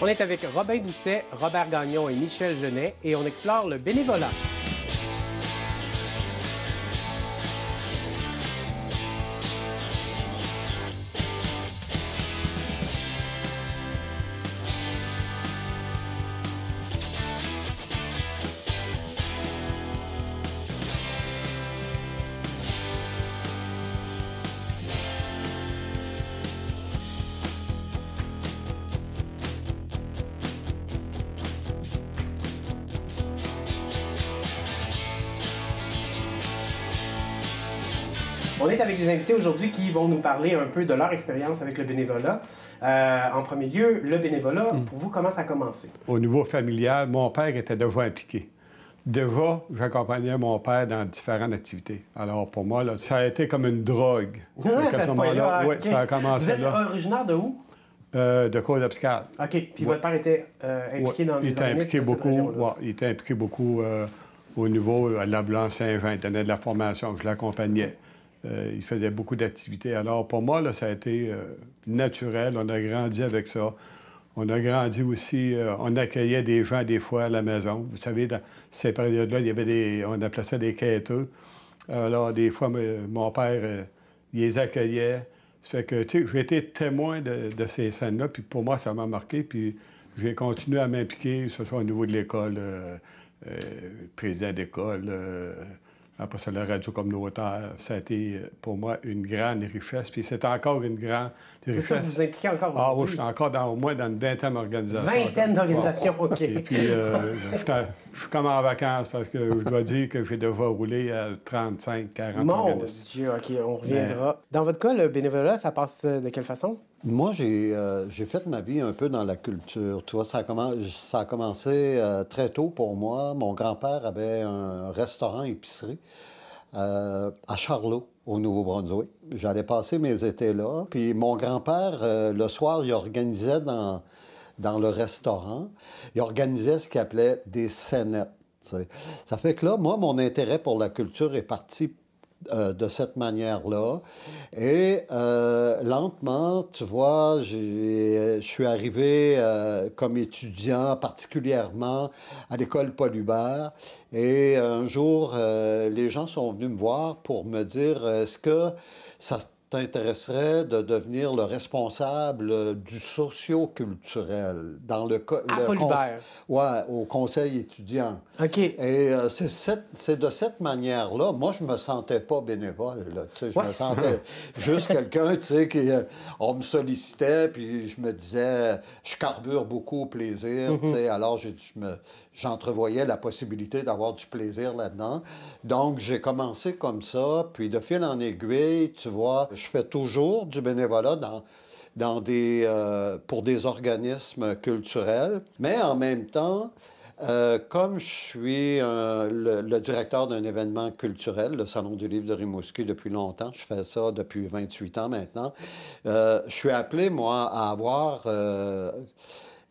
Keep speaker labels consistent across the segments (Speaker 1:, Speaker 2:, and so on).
Speaker 1: On est avec Robin Doucet, Robert Gagnon et Michel Genet et on explore le bénévolat. On est avec des invités aujourd'hui qui vont nous parler un peu de leur expérience avec le bénévolat. En premier lieu, le bénévolat, pour vous, comment ça a commencé?
Speaker 2: Au niveau familial, mon père était déjà impliqué. Déjà, j'accompagnais mon père dans différentes activités. Alors, pour moi, là, ça a été comme une drogue. À ce moment-là, oui, ça a commencé là.
Speaker 1: Vous êtes originaire de où?
Speaker 2: De Côte-d'Escale.
Speaker 1: OK. Puis votre père était impliqué dans les organismes de cette région-là?
Speaker 2: Il était impliqué beaucoup au niveau de la Blanc-Saint-Jean. Il donnait de la formation, je l'accompagnais. Il faisait beaucoup d'activités. Alors, pour moi, là, ça a été naturel. On a grandi avec ça. On a grandi aussi, on accueillait des gens des fois à la maison. Vous savez, dans ces périodes-là, il y avait on appelait ça des quêteux. Alors, des fois, mon père, il les accueillait. Ça fait que, tu sais, j'ai été témoin de ces scènes-là, puis pour moi, ça m'a marqué, puis j'ai continué à m'impliquer, que ce soit au niveau de l'école, président d'école, après ça, la radio communautaire, ça a été pour moi une grande richesse. Puis c'est encore une grande richesse.
Speaker 1: C'est ça, vous vous impliquez encore aujourd'hui?
Speaker 2: Ah oui, je suis encore au moins dans une vingtaine d'organisations.
Speaker 1: Vingtaine d'organisations, OK.
Speaker 2: Et puis, je suis comme en vacances parce que je dois dire que j'ai déjà roulé à 35, 40 organismes.
Speaker 1: Mon Dieu, OK, on reviendra. Dans votre cas, le bénévolat, ça passe de quelle façon?
Speaker 3: Moi, j'ai fait ma vie un peu dans la culture. Tu vois, ça a commencé très tôt pour moi. Mon grand-père avait un restaurant-épicerie à Charlot, au Nouveau-Brunswick. J'allais passer mes étés là. Puis mon grand-père, le soir, il organisait dans le restaurant, il organisait ce qu'il appelait des scénettes. T'sais. Ça fait que là, moi, mon intérêt pour la culture est parti de cette manière-là. Et lentement, tu vois, je suis arrivé comme étudiant, particulièrement à l'école Paul Hubert. Et un jour, les gens sont venus me voir pour me dire, est-ce que ça t'intéresserait de devenir le responsable du socio-culturel dans au conseil étudiant.
Speaker 1: OK.
Speaker 3: Et c'est de cette manière-là. Moi, je me sentais pas bénévole. Là, tu sais, je me sentais juste quelqu'un, tu sais, on me sollicitait, puis je me disais, je carbure beaucoup au plaisir, tu sais, alors j'entrevoyais la possibilité d'avoir du plaisir là-dedans. Donc, j'ai commencé comme ça, puis de fil en aiguille, tu vois, je fais toujours du bénévolat pour des organismes culturels, mais en même temps, comme je suis le directeur d'un événement culturel, le Salon du livre de Rimouski depuis longtemps, je fais ça depuis 28 ans maintenant, je suis appelé, moi, à avoir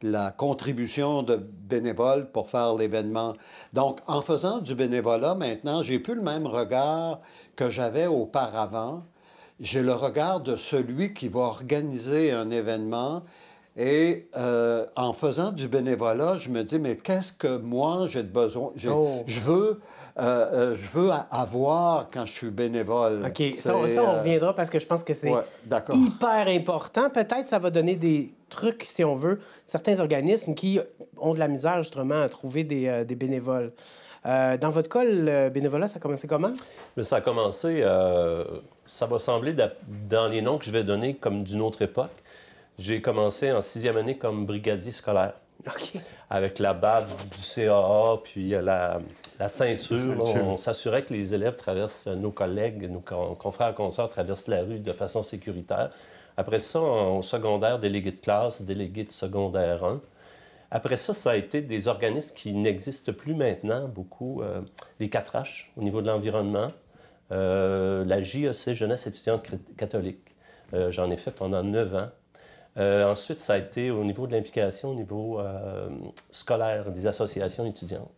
Speaker 3: la contribution de bénévoles pour faire l'événement. Donc, en faisant du bénévolat, maintenant, j'ai plus le même regard que j'avais auparavant. J'ai le regard de celui qui va organiser un événement. Et en faisant du bénévolat, je me dis, mais qu'est-ce que moi j'ai de besoin? Je veux avoir quand je suis bénévole.
Speaker 1: OK, ça, on reviendra parce que je pense que c'est hyper important. Peut-être ça va donner des trucs, si on veut, certains organismes qui ont de la misère justement à trouver des bénévoles. Dans votre cas, le bénévolat, ça a commencé comment?
Speaker 4: Mais ça a commencé, ça va sembler, dans les noms que je vais donner, comme d'une autre époque. J'ai commencé en 6e année comme brigadier scolaire.
Speaker 1: OK.
Speaker 4: Avec la badge du CAA, puis la ceinture. On s'assurait que les élèves traversent, nos collègues, nos confrères et consoeurs traversent la rue de façon sécuritaire. Après ça, au secondaire, délégué de classe, délégué de secondaire 1. Après ça, ça a été des organismes qui n'existent plus maintenant, beaucoup. Les 4H au niveau de l'environnement. La JEC, Jeunesse étudiante catholique. J'en ai fait pendant 9 ans. Ensuite, ça a été au niveau de l'implication, au niveau scolaire des associations étudiantes.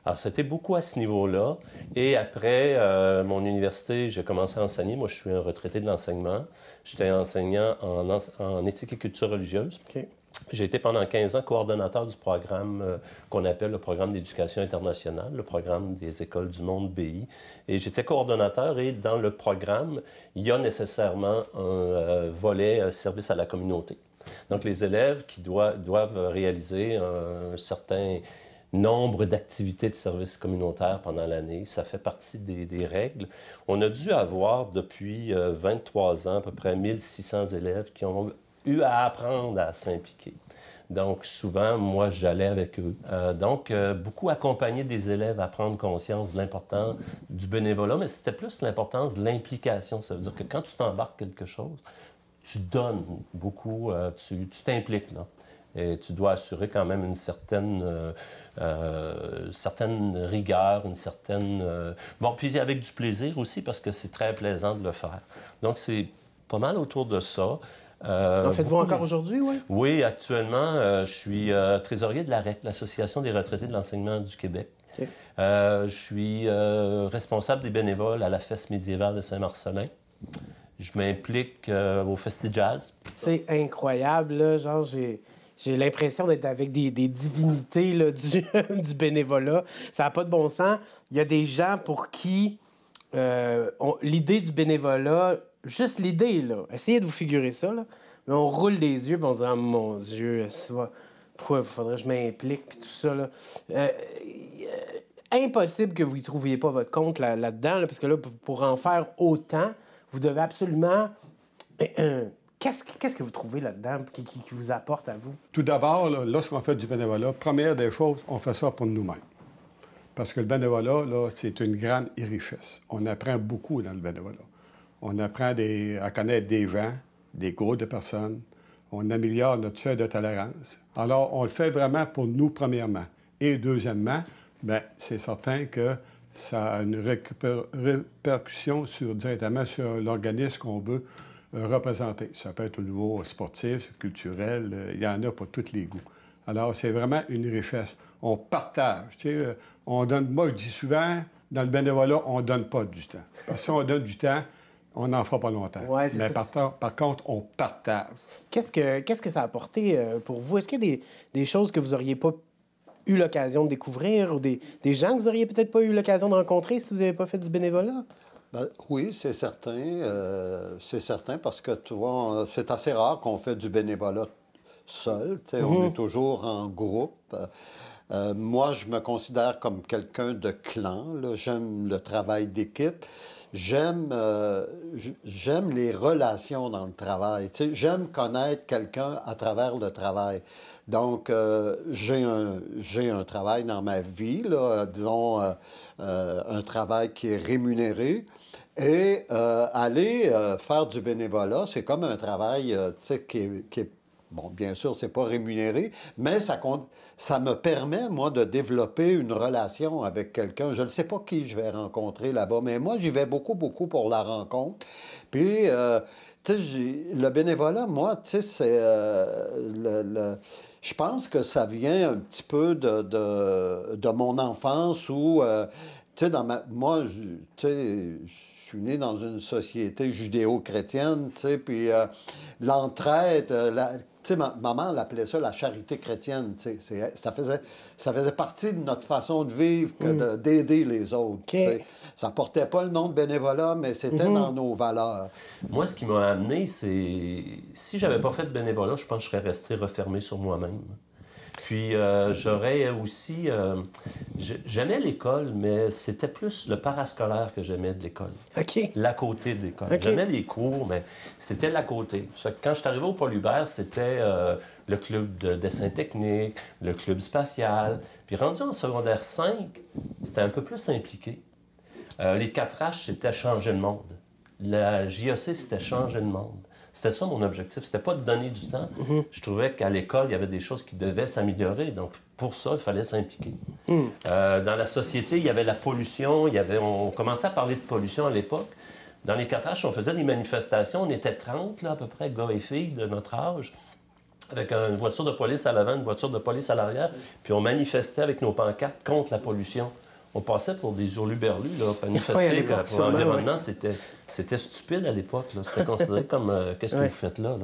Speaker 4: Alors, c'était beaucoup à ce niveau-là. Et après mon université, j'ai commencé à enseigner. Moi, je suis un retraité de l'enseignement. J'étais enseignant en éthique et culture religieuse.
Speaker 1: Okay.
Speaker 4: J'ai été pendant 15 ans coordonnateur du programme qu'on appelle le programme d'éducation internationale, le programme des écoles du monde BI. Et j'étais coordonnateur et dans le programme, il y a nécessairement un volet service à la communauté. Donc, les élèves qui doivent réaliser un certain nombre d'activités de services communautaires pendant l'année, ça fait partie des règles. On a dû avoir depuis 23 ans à peu près 1600 élèves qui ont eu à apprendre à s'impliquer. Donc, souvent, moi, j'allais avec eux. Beaucoup accompagner des élèves à prendre conscience de l'importance du bénévolat, mais c'était plus l'importance de l'implication. Ça veut dire que quand tu t'embarques quelque chose, tu donnes beaucoup, tu t'impliques, là. Et tu dois assurer quand même une certaine rigueur, une certaine... Bon, puis avec du plaisir aussi, parce que c'est très plaisant de le faire. Donc, c'est pas mal autour de ça.
Speaker 1: En faites-vous encore aujourd'hui, oui?
Speaker 4: Oui, actuellement, je suis trésorier de l'AREC, l'Association des retraités de l'enseignement du Québec. Okay. Je suis responsable des bénévoles à la Feste médiévale de Saint-Marcellin. Je m'implique au Festi-Jazz.
Speaker 1: C'est incroyable, là. Genre, j'ai l'impression d'être avec des divinités là, du bénévolat. Ça n'a pas de bon sens. Il y a des gens pour qui l'idée du bénévolat, juste l'idée, là, essayez de vous figurer ça, là, mais on roule des yeux et on se dit « Ah, mon Dieu, pourquoi il faudrait que je m'implique? » puis tout ça, là. Impossible que vous n'y trouviez pas votre compte là-dedans, là, parce que là, pour en faire autant, vous devez absolument... Qu'est-ce que vous trouvez là-dedans qui vous apporte à vous?
Speaker 2: Tout d'abord, lorsqu'on fait du bénévolat, première des choses, on fait ça pour nous-mêmes. Parce que le bénévolat, là, c'est une grande richesse. On apprend beaucoup dans le bénévolat. On apprend à connaître des gens, des groupes de personnes. On améliore notre seuil de tolérance. Alors, on le fait vraiment pour nous, premièrement. Et deuxièmement, bien, c'est certain que ça a une répercussion directement sur l'organisme qu'on veut représenter. Ça peut être au niveau sportif, culturel, il y en a pour tous les goûts. Alors, c'est vraiment une richesse. On partage, tu sais, moi, je dis souvent, dans le bénévolat, on ne donne pas du temps. Parce que si on donne du temps, on n'en fera pas longtemps.
Speaker 1: Ouais,
Speaker 2: mais par contre, on partage.
Speaker 1: Qu'est-ce que ça a apporté pour vous? Est-ce qu'il y a des choses que vous n'auriez pas eu l'occasion de découvrir ou des gens que vous n'auriez peut-être pas eu l'occasion de rencontrer si vous n'avez pas fait du bénévolat?
Speaker 3: Ben, oui, c'est certain. C'est certain parce que, tu vois, c'est assez rare qu'on fait du bénévolat seul. On est toujours en groupe. Moi, je me considère comme quelqu'un de clan. J'aime le travail d'équipe. J'aime les relations dans le travail. J'aime connaître quelqu'un à travers le travail. Donc, j'ai un travail dans ma vie, là, disons, un travail qui est rémunéré. Et aller faire du bénévolat, c'est comme un travail qui est... Bon, bien sûr, c'est pas rémunéré, mais ça me permet, moi, de développer une relation avec quelqu'un. Je ne sais pas qui je vais rencontrer là-bas, mais moi, j'y vais beaucoup, beaucoup pour la rencontre. Puis, tu sais, le bénévolat, moi, tu sais, c'est... Je pense que ça vient un petit peu de mon enfance où, tu sais, moi, tu sais... Je suis né dans une société judéo-chrétienne, tu sais, puis l'entraide, tu sais, ma mère l'appelait ça la charité chrétienne, tu sais, ça faisait partie de notre façon de vivre que d'aider les autres, tu sais. Ça portait pas le nom de bénévolat, mais c'était dans nos valeurs.
Speaker 4: Moi, ce qui m'a amené, c'est... Si j'avais pas fait de bénévolat, je pense que je serais resté refermé sur moi-même. Puis, j'aurais aussi... j'aimais l'école, mais c'était plus le parascolaire que j'aimais de l'école.
Speaker 1: OK.
Speaker 4: L'à côté de l'école.
Speaker 1: Okay.
Speaker 4: J'aimais les cours, mais c'était l'à côté. Quand je suis arrivé au Paul Hubert, c'était le club de dessin technique, le club spatial. Puis, rendu en secondaire 5, c'était un peu plus impliqué. Les 4H, c'était changer le monde. La JAC, c'était changer le monde. C'était ça mon objectif. C'était pas de donner du temps. Je trouvais qu'à l'école, il y avait des choses qui devaient s'améliorer. Donc, pour ça, il fallait s'impliquer. Dans la société, il y avait la pollution. On commençait à parler de pollution à l'époque. Dans les 4H, on faisait des manifestations. On était 30, là, à peu près, gars et filles de notre âge, avec une voiture de police à l'avant, une voiture de police à l'arrière. Puis on manifestait avec nos pancartes contre la pollution. On passait pour des hurluberlus, là, manifester pour l'environnement. C'était stupide à l'époque. C'était considéré comme qu'est-ce que vous faites là?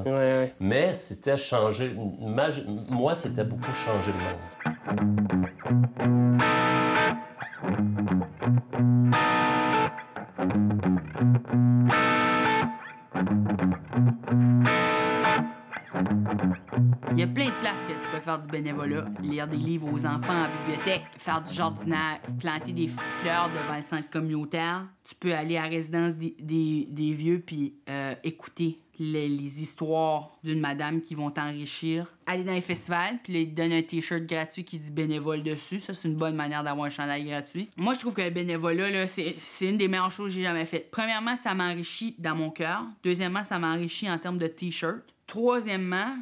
Speaker 4: Mais c'était changer. Moi, c'était beaucoup changer le monde.
Speaker 5: Il y a plein de places que tu peux faire du bénévolat. Lire des livres aux enfants en bibliothèque, faire du jardinage, planter des fleurs devant le centre communautaire. Tu peux aller à la résidence des vieux puis écouter les histoires d'une madame qui vont t'enrichir. Aller dans les festivals, puis là, ils te donnent un T-shirt gratuit qui dit bénévole dessus. Ça, c'est une bonne manière d'avoir un chandail gratuit. Moi, je trouve que le bénévolat, là, c'est une des meilleures choses que j'ai jamais faites. Premièrement, ça m'enrichit dans mon cœur. Deuxièmement, ça m'enrichit en termes de T-shirt. Troisièmement,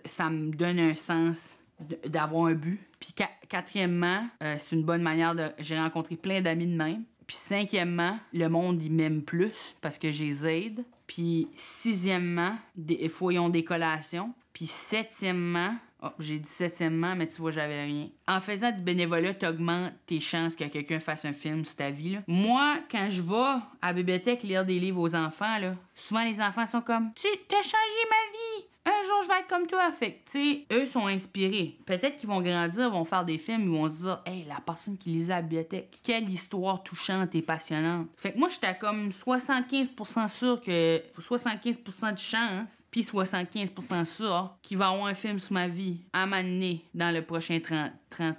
Speaker 5: ça me donne un sens d'avoir un but. Puis quatrièmement, c'est une bonne manière de... J'ai rencontré plein d'amis de même. Puis cinquièmement, le monde, il m'aime plus parce que je les aide. Puis sixièmement, des foyons des collations. Puis septièmement... Oh, j'ai dit septièmement, mais tu vois, j'avais rien. En faisant du bénévolat, tu augmentes tes chances que quelqu'un fasse un film sur ta vie, là. Moi, quand je vais à la bibliothèque lire des livres aux enfants, là, souvent les enfants sont comme « Tu t'as changé ma vie! Un jour, je vais être comme toi! » Fait que, tu sais, eux sont inspirés. Peut-être qu'ils vont grandir, vont faire des films, ils vont se dire « Hey, la personne qui lisait à la bibliothèque, quelle histoire touchante et passionnante! » Fait que moi, j'étais comme 75% sûr que... 75% de chance, puis 75% sûr qu'il va y avoir un film sur ma vie à m'amener dans le prochain 30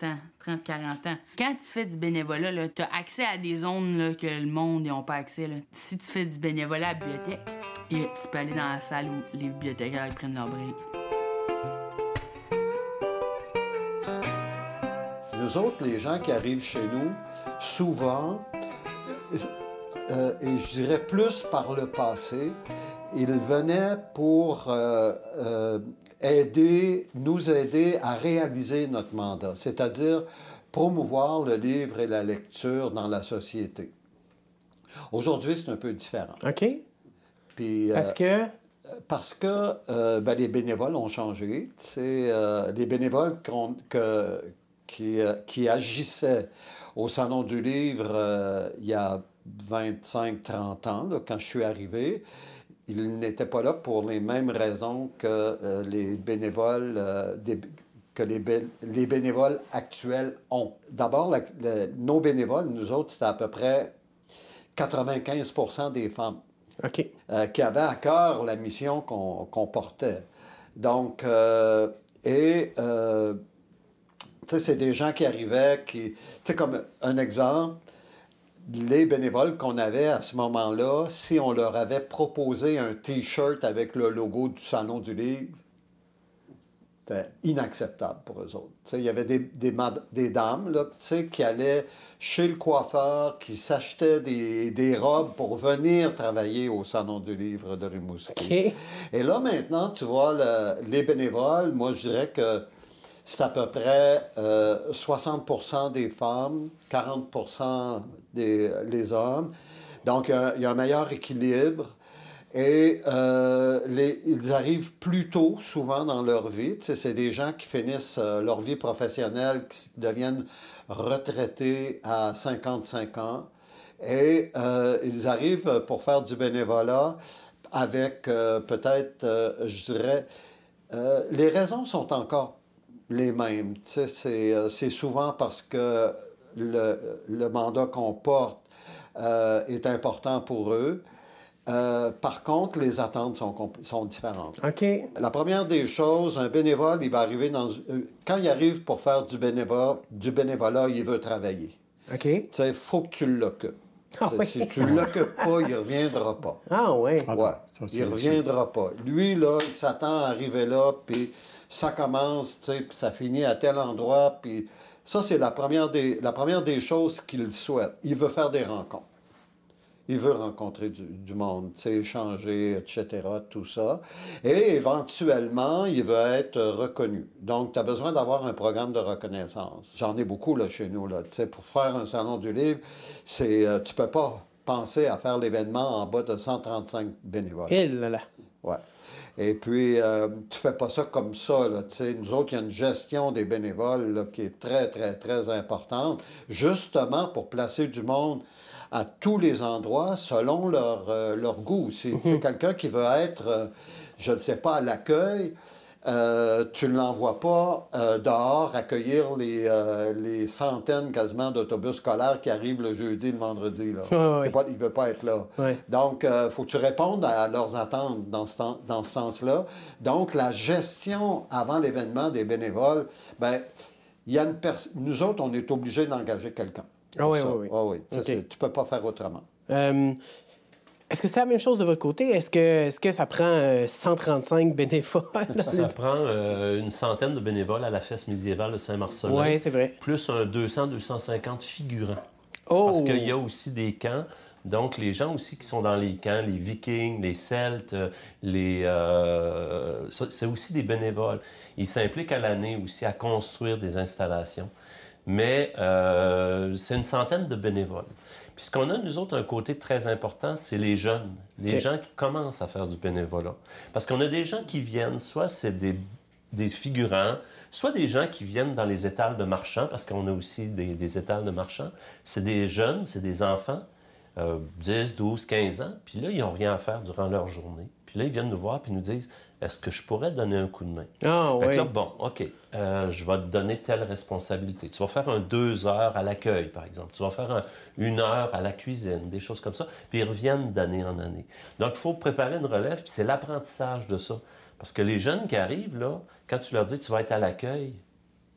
Speaker 5: ans, 30-40 ans. Quand tu fais du bénévolat, tu as accès à des zones là, que le monde n'a pas accès. Là. Si tu fais du bénévolat à la bibliothèque, tu peux aller dans la salle où les bibliothécaires ils prennent leur break.
Speaker 3: Nous autres, les gens qui arrivent chez nous, souvent, et je dirais plus par le passé, ils venaient pour nous aider à réaliser notre mandat, c'est-à-dire promouvoir le livre et la lecture dans la société. Aujourd'hui, c'est un peu différent.
Speaker 1: OK.
Speaker 3: Puis,
Speaker 1: Parce que?
Speaker 3: Parce que les bénévoles ont changé. C'est les bénévoles qui agissaient au Salon du Livre il y a 25-30 ans, là, quand je suis arrivé. Ils n'étaient pas là pour les mêmes raisons que les bénévoles, les bénévoles actuels ont. D'abord, nos bénévoles, nous autres, c'était à peu près 95% des femmes.
Speaker 1: OK.
Speaker 3: Qui avaient à cœur la mission qu'on portait. Donc, c'est des gens qui arrivaient, tu sais, comme un exemple, les bénévoles qu'on avait à ce moment-là, si on leur avait proposé un T-shirt avec le logo du Salon du Livre, c'était inacceptable pour eux autres. Il y avait des dames là, qui allaient chez le coiffeur, qui s'achetaient des robes pour venir travailler au Salon du Livre de Rimouski.
Speaker 1: Okay.
Speaker 3: Et là, maintenant, tu vois, les bénévoles, moi, je dirais que c'est à peu près 60% des femmes, 40% les hommes. Donc, il y a un meilleur équilibre. Et ils arrivent plus tôt, souvent, dans leur vie. C'est des gens qui finissent leur vie professionnelle, qui deviennent retraités à 55 ans. Et ils arrivent pour faire du bénévolat avec peut-être, je dirais... les raisons sont encore les mêmes. C'est souvent parce que le mandat qu'on porte est important pour eux. Par contre, les attentes sont différentes.
Speaker 1: OK.
Speaker 3: La première des choses, un bénévole, il va arriver quand il arrive pour faire du bénévolat, il veut travailler.
Speaker 1: OK.
Speaker 3: Il faut que tu l'occupes.
Speaker 1: Oui.
Speaker 3: Si tu ne l'occupes pas, il ne reviendra pas.
Speaker 1: Ah oui.
Speaker 3: Ouais, il ne reviendra pas. Lui, là, il s'attend à arriver là, puis ça commence, puis ça finit à tel endroit, puis ça, c'est la première des choses qu'il souhaite. Il veut faire des rencontres. Il veut rencontrer du monde, échanger, etc., tout ça. Et éventuellement, il veut être reconnu. Donc, tu as besoin d'avoir un programme de reconnaissance. J'en ai beaucoup là, chez nous. Là. Pour faire un salon du livre, tu ne peux pas penser à faire l'événement en bas de 135 bénévoles.
Speaker 1: Et là là.
Speaker 3: Ouais. Et puis, tu fais pas ça comme ça, là, tu sais. Nous autres, il y a une gestion des bénévoles là, qui est très, très, très importante, justement pour placer du monde à tous les endroits selon leur goût. Si c'est quelqu'un qui veut être, je ne sais pas, à l'accueil, tu ne l'envoies pas dehors accueillir les centaines quasiment d'autobus scolaires qui arrivent le jeudi, le vendredi. Là. Il ne veut pas être là. Donc, il faut que tu répondes à leurs attentes dans ce sens-là. Donc, la gestion avant l'événement des bénévoles, bien, nous autres, on est obligés d'engager quelqu'un.
Speaker 1: Oui.
Speaker 3: Okay. Tu ne peux pas faire autrement.
Speaker 1: Est-ce que c'est la même chose de votre côté? Est-ce que ça prend 135 bénévoles?
Speaker 4: Ça prend une centaine de bénévoles à la fête médiévale de Saint-Marcellin.
Speaker 1: Oui, c'est vrai.
Speaker 4: Plus un 200-250 figurants. Parce qu'il y a aussi des camps. Donc, les gens aussi qui sont dans les camps, les Vikings, les Celtes, c'est aussi des bénévoles. Ils s'impliquent à l'année aussi à construire des installations. Mais c'est une centaine de bénévoles. Puis ce qu'on a, nous autres, un côté très important, c'est les jeunes. Les gens qui commencent à faire du bénévolat. Parce qu'on a des gens qui viennent, soit c'est des figurants, soit des gens qui viennent dans les étals de marchands, parce qu'on a aussi des étals de marchands. C'est des jeunes, c'est des enfants, 10, 12, 15 ans. Puis là, ils n'ont rien à faire durant leur journée. Puis là, ils viennent nous voir et nous disent « Est-ce que je pourrais donner un coup de main? » Fait que là, bon, OK, je vais te donner telle responsabilité. Tu vas faire 2 heures à l'accueil, par exemple. Tu vas faire 1 heure à la cuisine, des choses comme ça. Puis ils reviennent d'année en année. Donc, il faut préparer une relève, puis c'est l'apprentissage de ça. Parce que les jeunes qui arrivent, là, quand tu leur dis « Tu vas être à l'accueil »,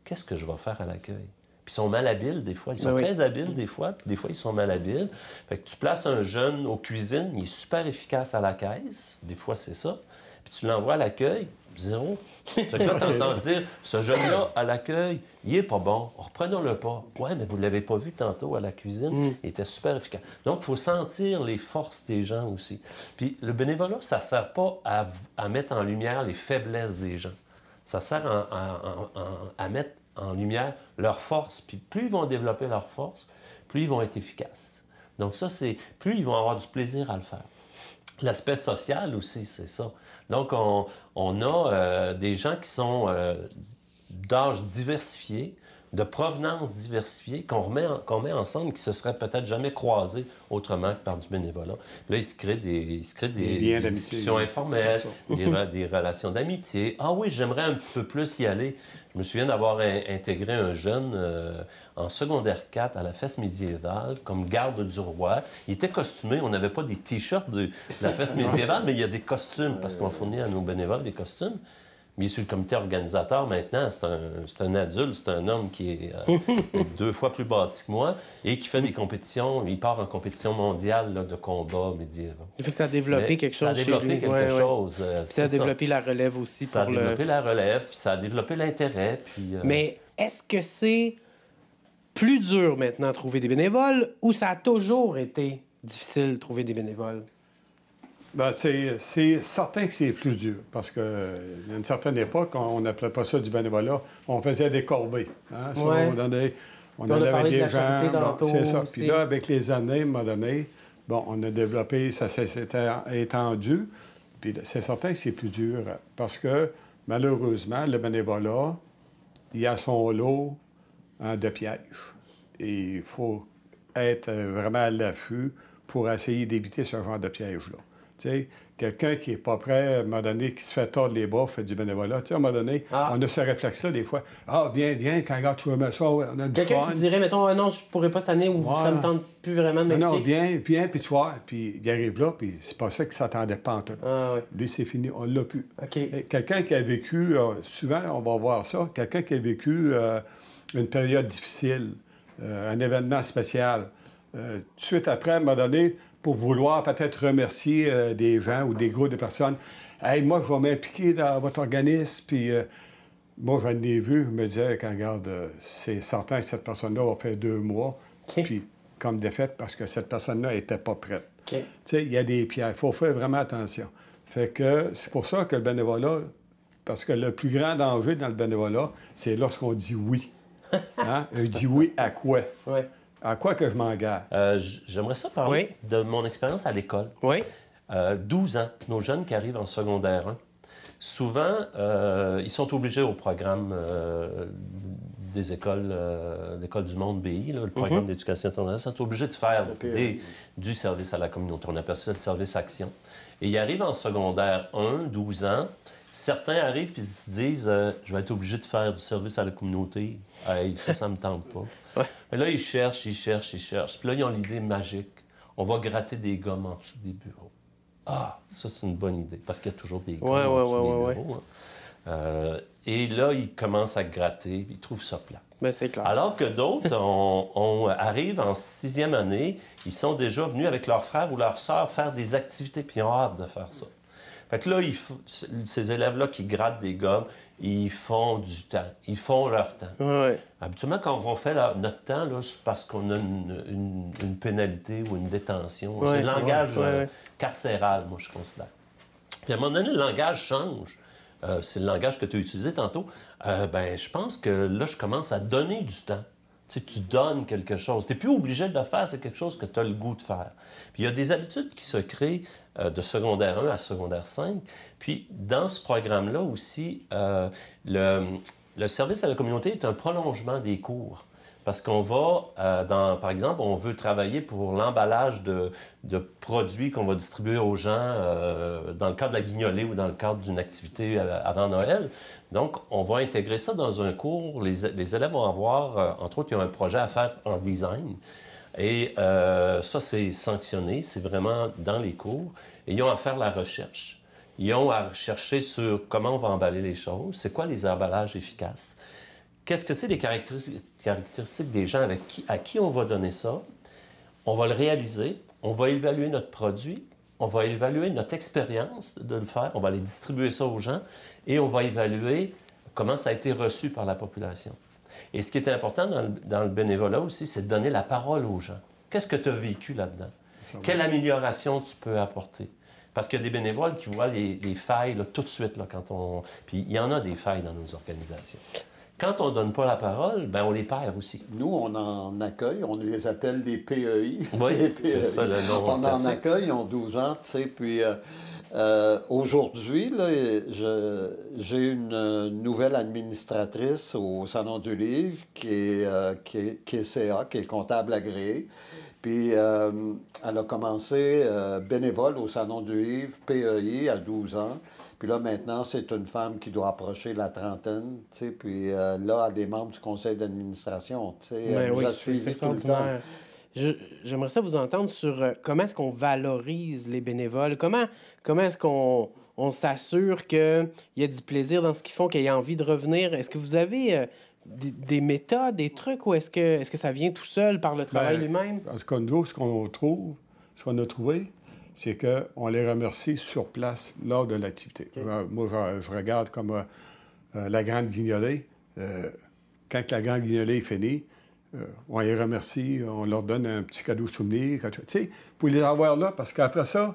Speaker 4: qu'est-ce que je vais faire à l'accueil? Puis ils sont malhabiles des fois. Ils sont très habiles des fois, puis des fois, ils sont malhabiles. Fait que tu places un jeune aux cuisines, il est super efficace à la caisse. Des fois, c'est ça. Puis tu l'envoies à l'accueil, 0. Fait que là, t'entends dire, ce jeune-là, à l'accueil, il est pas bon. Reprenons-le pas. Ouais, mais vous l'avez pas vu tantôt à la cuisine. Il était super efficace. Donc, il faut sentir les forces des gens aussi. Puis le bénévolat, ça sert pas à mettre en lumière les faiblesses des gens. Ça sert à mettre en lumière leurs forces. Puis plus ils vont développer leurs forces, plus ils vont être efficaces. Donc ça, c'est... Plus ils vont avoir du plaisir à le faire. L'aspect social aussi, c'est ça. Donc, on a des gens qui sont d'âge diversifié, de provenance diversifiée, qu'on met ensemble, qui se seraient peut-être jamais croisés autrement que par du bénévolat. Là, il se crée des discussions informelles, des relations d'amitié. Ah oui, j'aimerais un petit peu plus y aller. Je me souviens d'avoir intégré un jeune en secondaire 4 à la fête médiévale comme garde du roi. Il était costumé. On n'avait pas des T-shirts de la fête médiévale, mais il y a des costumes parce qu'on fournit à nos bénévoles des costumes. Mais sur le comité organisateur, maintenant, c'est un adulte, c'est un homme qui est 2 fois plus bâti que moi et qui fait des compétitions. Il part en compétition mondiale là, de combat médiéval.
Speaker 1: Il fait que ça a développé quelque chose chez lui.
Speaker 4: Ça a développé quelque chose.
Speaker 1: Ça a développé la relève aussi.
Speaker 4: Ça a développé la relève, puis ça a développé l'intérêt. Puis,
Speaker 1: Mais est-ce que c'est plus dur maintenant de trouver des bénévoles ou ça a toujours été difficile de trouver des bénévoles?
Speaker 2: Bien, c'est certain que c'est plus dur, parce qu'à une certaine époque, on n'appelait pas ça du bénévolat, on faisait des corvées. Hein? Ça, on avait des gens, bon, c'est ça. Puis là, avec les années, à un moment donné, bon, on a développé, ça s'est étendu, puis c'est certain que c'est plus dur, parce que, malheureusement, le bénévolat, il a son lot de pièges. Et il faut être vraiment à l'affût pour essayer d'éviter ce genre de piège-là. Tu sais, quelqu'un qui n'est pas prêt, à un moment donné, qui se fait tordre les bras, fait du bénévolat. Tu sais, à un moment donné, on a ce réflexe-là, des fois. Ah, viens, quand regarde, tu veux ça, ouais, on a du fun.
Speaker 1: Quelqu'un qui dirait, mettons, non, je pourrais pas cette année ou ça me tente plus vraiment de m'impliquer.
Speaker 2: Non, viens, puis tu vois. Puis il arrive là, puis c'est pas ça qu'il s'attendait pas en tout. Lui, c'est fini, on l'a plus. Quelqu'un qui a vécu, souvent, on va voir ça, quelqu'un qui a vécu une période difficile, un événement spécial, tout de suite après, à un moment donné, pour vouloir peut-être remercier des gens ou des groupes de personnes. « Hey, moi, je vais m'impliquer dans votre organisme. » Puis moi, j'en ai vu, je me disais, quand regarde, c'est certain que cette personne-là va faire 2 mois, puis comme défaite, parce que cette personne-là n'était pas prête. Tu sais, il y a des pierres. Il faut faire vraiment attention. Fait que c'est pour ça que le bénévolat, parce que le plus grand danger dans le bénévolat, c'est lorsqu'on dit oui. Hein? Je dis oui à quoi? À quoi que je m'engage?
Speaker 4: J'aimerais ça parler de mon expérience à l'école. 12 ans, nos jeunes qui arrivent en secondaire 1. souvent, ils sont obligés au programme des écoles du monde BI, là, le programme d'éducation internationale, sont obligés de faire du service à la communauté. On appelle ça le service action. Et ils arrivent en secondaire 1, 12 ans. Certains arrivent et se disent je vais être obligé de faire du service à la communauté. Hey, ça me tente pas. Ouais. Mais là, ils cherchent. Puis là, ils ont l'idée magique. On va gratter des gommes en dessous des bureaux. Ah, ça, c'est une bonne idée. Parce qu'il y a toujours des gommes en dessous des bureaux. Hein. Et là, ils commencent à gratter. Ils trouvent ça plat.
Speaker 1: Bien, c'est clair.
Speaker 4: Alors que d'autres, on arrive en 6e année, ils sont déjà venus avec leur frère ou leur sœur faire des activités, puis ils ont hâte de faire ça. Fait que là, ces élèves-là qui grattent des gommes, ils font du temps. Ils font leur temps.
Speaker 1: Ouais.
Speaker 4: Habituellement, quand on fait notre temps, là, c'est parce qu'on a une pénalité ou une détention.
Speaker 1: Ouais,
Speaker 4: c'est le langage carcéral, moi, je considère. Puis à un moment donné, le langage change. C'est le langage que tu as utilisé tantôt. Je pense que là, je commence à donner du temps. Tu sais, tu donnes quelque chose. Tu n'es plus obligé de le faire, c'est quelque chose que tu as le goût de faire. Puis il y a des habitudes qui se créent de secondaire 1 à secondaire 5. Puis dans ce programme-là aussi, le service à la communauté est un prolongement des cours. Parce qu'on va, par exemple, on veut travailler pour l'emballage de produits qu'on va distribuer aux gens dans le cadre de la guignolée ou dans le cadre d'une activité avant Noël. Donc, on va intégrer ça dans un cours. Les élèves vont avoir, entre autres, ils ont un projet à faire en design. Et ça, c'est sanctionné, c'est vraiment dans les cours. Et ils ont à faire la recherche. Ils ont à rechercher sur comment on va emballer les choses, c'est quoi les emballages efficaces. Qu'est-ce que c'est les caractéristiques des gens à qui on va donner ça? On va le réaliser, on va évaluer notre produit, on va évaluer notre expérience de le faire, on va aller distribuer ça aux gens et on va évaluer comment ça a été reçu par la population. Et ce qui est important dans le bénévolat aussi, c'est de donner la parole aux gens. Qu'est-ce que tu as vécu là-dedans? Quelle amélioration tu peux apporter? Parce qu'il y a des bénévoles qui voient les failles là, tout de suite là, quand on... Puis il y en a des failles dans nos organisations. Quand on ne donne pas la parole, on les perd aussi.
Speaker 3: Nous, on en accueille, on les appelle des PEI.
Speaker 4: Oui,
Speaker 3: les PEI.
Speaker 4: C'est ça le nom.
Speaker 3: On en accueille, ils ont 12 ans, tu sais, puis aujourd'hui, là, j'ai une nouvelle administratrice au Salon du Livre qui est CA, qui est comptable agréé. Puis elle a commencé bénévole au Salon du Livre, PEI, à 12 ans. Puis là, maintenant, c'est une femme qui doit approcher la trentaine, tu sais. Puis là, elle a des membres du conseil d'administration, tu sais. Elle nous a suivis tout le temps.
Speaker 1: J'aimerais ça vous entendre sur comment est-ce qu'on valorise les bénévoles. Comment est-ce qu'on s'assure qu'il y a du plaisir dans ce qu'ils font, qu'ils aient envie de revenir? Est-ce que vous avez... des méthodes, des trucs, ou est-ce que ça vient tout seul par le travail lui-même?
Speaker 2: En tout cas, nous, ce qu'on a trouvé, c'est qu'on les remercie sur place lors de l'activité. Okay. Moi, je regarde comme la grande guignolée. Quand la grande guignolée est finie, on les remercie, on leur donne un petit cadeau souvenir. Tu sais, pour les avoir là, parce qu'après ça,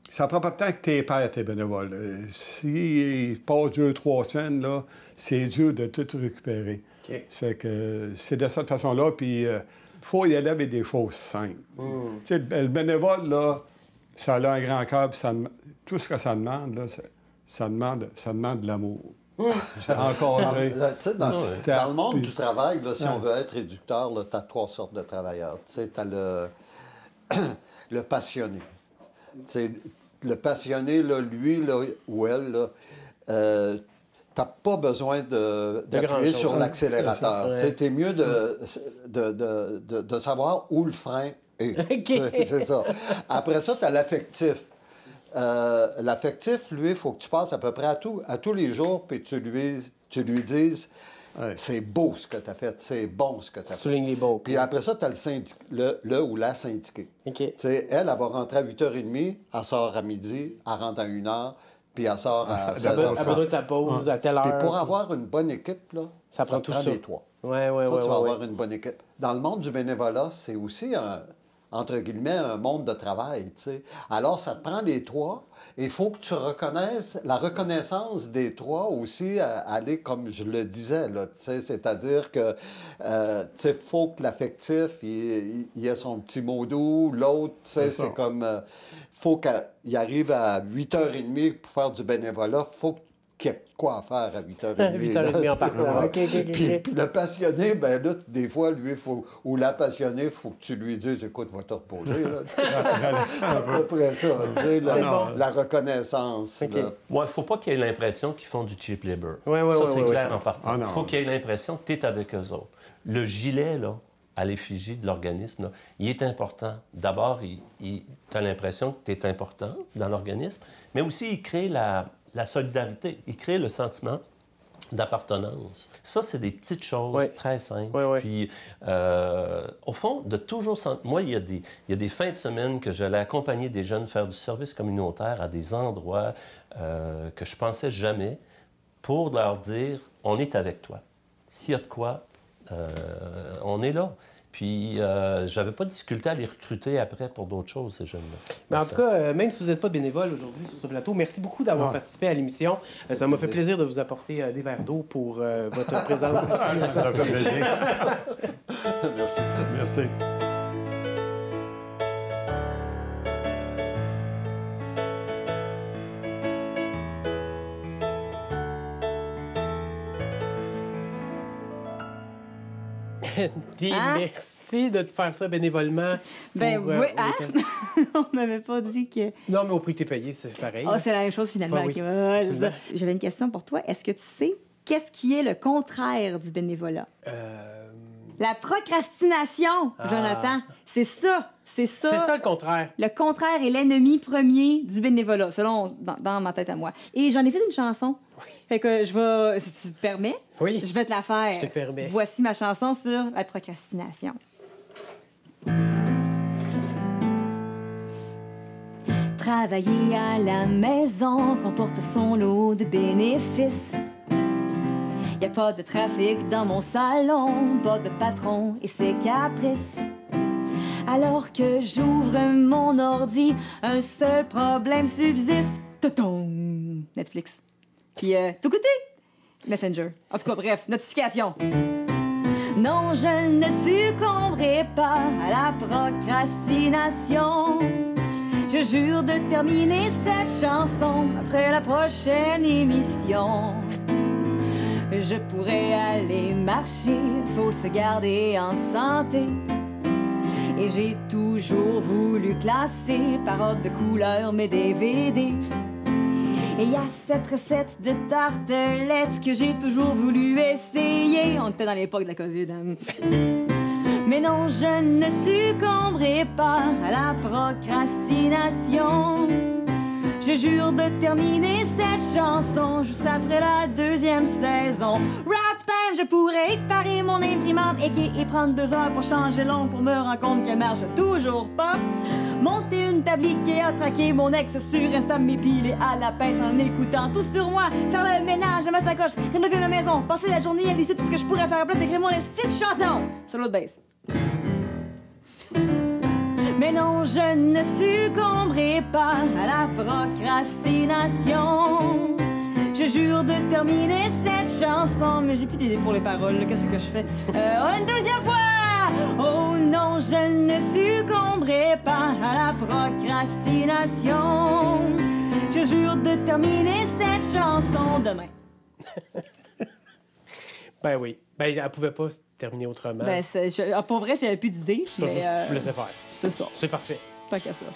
Speaker 2: ça prend pas de temps que tu perds tes bénévoles. S'ils passent 2-3 semaines, là, c'est dur de tout récupérer. Okay. Ça fait que c'est de cette façon-là, puis il faut y aller avec des choses simples. Tu sais, le bénévole, là, ça a un grand cœur, puis tout ce que ça demande, là, ça demande de l'amour. Encore,
Speaker 3: dans le monde du travail, là, si on veut être réducteur, tu as 3 sortes de travailleurs. Tu sais, as le passionné. T'sais, le passionné, là, lui là, ou elle, t'as pas besoin d'appuyer sur l'accélérateur. Ouais. T'es mieux de savoir où le frein est. Okay. C'est ça. Après ça, t'as l'affectif. L'affectif, lui, il faut que tu passes à peu près à tous les jours, puis tu lui dises c'est beau ce que tu as fait, c'est bon ce que tu as fait.
Speaker 1: Souligne les beaux.
Speaker 3: Puis après ça, tu as le ou la syndiquée.
Speaker 1: Okay.
Speaker 3: Elle va rentrer à 8h30, elle sort à midi, elle rentre à 1h, puis elle sort à 16h. Elle
Speaker 1: a besoin de sa pause à telle heure.
Speaker 3: Puis pour avoir une bonne équipe, là, ça prend les 3.
Speaker 1: Tu
Speaker 3: vas avoir une bonne équipe. Dans le monde du bénévolat, c'est aussi entre guillemets, un monde de travail, tu sais. Alors, ça te prend les 3. Il faut que tu reconnaisses, la reconnaissance des 3 aussi, aller comme je le disais, là, tu sais, c'est-à-dire que, tu sais, faut que l'affectif, il ait son petit mot doux, l'autre, tu sais, c'est comme, faut qu'il arrive à 8h30 pour faire du bénévolat, faut qu'il y a quoi à faire à 8h30.
Speaker 1: 8h30 en partant.
Speaker 3: Puis le passionné, ben là, des fois, lui, ou la passionnée, il faut que tu lui dises, écoute, va te reposer. C'est à peu près ça, la reconnaissance.
Speaker 4: Il ne faut pas qu'il y ait l'impression qu'ils font du cheap labor.
Speaker 1: Ça,
Speaker 4: c'est clair en partant. Il faut qu'il y ait l'impression que tu es avec eux autres. Le gilet, là, à l'effigie de l'organisme, là, il est important. D'abord, tu as l'impression que tu es important dans l'organisme, mais aussi, il crée la solidarité. Il crée le sentiment d'appartenance. Ça, c'est des petites choses très simples. Puis, au fond, de toujours... Moi, il y a des fins de semaine que j'allais accompagner des jeunes faire du service communautaire à des endroits que je pensais jamais pour leur dire, on est avec toi. S'il y a de quoi, on est là. Puis, j'avais pas de difficulté à les recruter après pour d'autres choses, ces jeunes-là.
Speaker 1: Mais en tout cas, même si vous n'êtes pas bénévole aujourd'hui sur ce plateau, merci beaucoup d'avoir participé à l'émission. Ça m'a fait plaisir de vous apporter des verres d'eau pour votre présence ici.
Speaker 2: Ça fait plaisir.
Speaker 3: Merci.
Speaker 2: Merci.
Speaker 1: Merci de te faire ça bénévolement.
Speaker 6: Ben oui, hein? On m'avait pas dit que...
Speaker 1: Non, mais au prix que t'es payé, c'est pareil.
Speaker 6: C'est la même chose finalement.
Speaker 1: Oui.
Speaker 6: C'est ça. J'avais une question pour toi. Est-ce que tu sais qu'est-ce qui est le contraire du bénévolat? La procrastination, Jonathan. C'est ça. C'est ça
Speaker 1: le contraire.
Speaker 6: Le contraire est l'ennemi premier du bénévolat, selon dans ma tête à moi. Et j'en ai fait une chanson.
Speaker 1: Oui.
Speaker 6: Fait que je vais, si tu me permets,
Speaker 1: oui.
Speaker 6: Je vais te la faire.
Speaker 1: Je te permets.
Speaker 6: Voici ma chanson sur la procrastination. Travailler à la maison comporte son lot de bénéfices. Y a pas de trafic dans mon salon, pas de patron et ses caprices. Alors que j'ouvre mon ordi, un seul problème subsiste. Toton! Netflix. Puis, tout côté, Messenger. En tout cas, bref, notification. Non, je ne succomberai pas à la procrastination. Je jure de terminer cette chanson après la prochaine émission. Je pourrais aller marcher, faut se garder en santé. Et j'ai toujours voulu classer par ordre de couleur mes DVD. Et il y a cette recette de tartelettes que j'ai toujours voulu essayer. On était dans l'époque de la COVID. Hein? Mais non, je ne succomberai pas à la procrastination. Je jure de terminer cette chanson juste après la 2e saison. Rap time, je pourrais parer mon imprimante et prendre 2 heures pour changer l'ongle pour me rendre compte qu'elle marche toujours pas. Monter une table Ikea, traquer mon ex sur Insta, m'épiler à la pince en écoutant tout sur moi, faire le ménage de ma sacoche, rénover ma maison, passer la journée à lister tout ce que je pourrais faire à place d'écrire mon 6 chansons sur l'autre base. Mais non, je ne succomberai pas à la procrastination. Je jure de terminer cette chanson, mais j'ai plus d'idées pour les paroles, qu'est-ce que je fais? Une 2e fois! Oh non, je ne succomberai pas à la procrastination. Je jure de terminer cette chanson demain.
Speaker 1: Ben oui. Ben, elle pouvait pas se terminer autrement.
Speaker 6: Ben, pour vrai, j'avais plus d'idées.
Speaker 1: Juste laisser faire.
Speaker 6: C'est ça.
Speaker 1: C'est parfait.
Speaker 6: Tant qu'à ça.